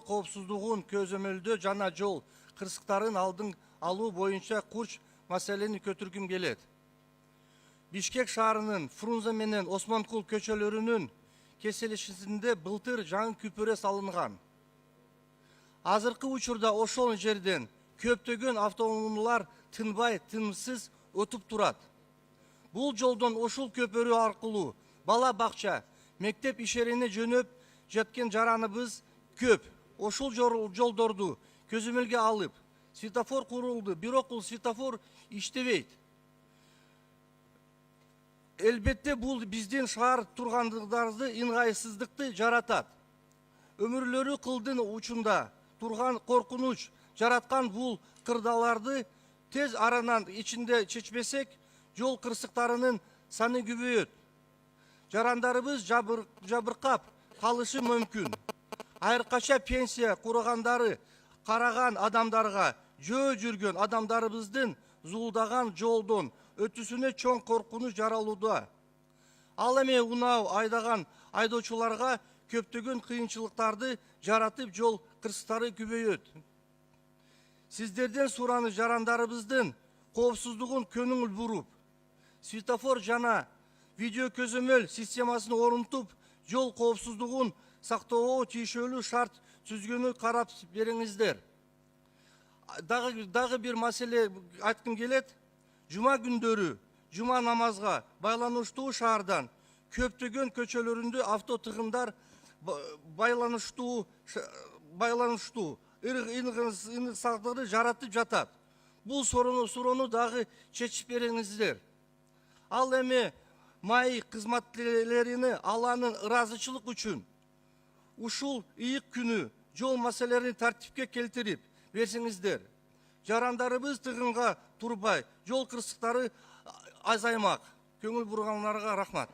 коопсуздугун көзөмөлдөө жана жол кырсыктарын алдын алуу боюнча курч маселени көтөргүм келет. Бишкек шаарынын Фрунзе менен Осмонкул көчөлөрүнүн кеселишинде былтыр жаңы күпөрө салынган. Азыркы учурда ошол жерден көптөгөн автоунаалар тынбай, тынымсыз өтүп турат. Бул жолдон ушул көпөрө аркылуу бала бакча, мектеп ишерине жөнөп жаткан жараныбыз көп. Ошол жолдорду көзөмөлгө алып, светофор курулду, бирок бул светофор иштебейт. Элбетте бул биздин шаар тургандыктарды ыңгайсыздыкты жаратат. Өмүрлөрү кылдын учунда турган коркунуч жараткан бул кырдааларды тез аранан ичинде чечпесек, жол кырсыктарынын саны көбөйөт. Жарандарыбыз жабыркап калышы мүмкүн. Айркача пенсия кургандары караган адамдарга жөө жүргөн адамдарыбыздын зулдаган жолдон өтүүсүнө чоң коркунуч жаралууда. Ал эми унаа айдаган айдоочуларга көптөгөн кыйынчылыктарды жаратып, жол кырсыктары көбөйөт. Сиздерден сураны жарандарыбыздын коопсуздугун көңүл буруп, светофор жана видео көзөмөл системасын орнотуп, жол коопсуздугун сактоого тийиштүү шарт түзгөнү карап бериңиздер. Дагы бир маселе айткым келет. Жума күндөрү, жума намазга байланыштуу шаардан көптөгөн көчөлөрүндө авто тыгындар байланыштуу ыңгырсыздыгы жаратып жатат. Бул суроону дагы чечип бериңиздер. Ал эми маи кызматкерлерини Алланын ыраазычылык үчүн ушул ыйык күнү жол маселелерин тартипке келтирип берсеңиздер. Жарандарыбыз тыгынга турбай, жол кырсыктары азаймак. Көңүл бургандарга рахмат.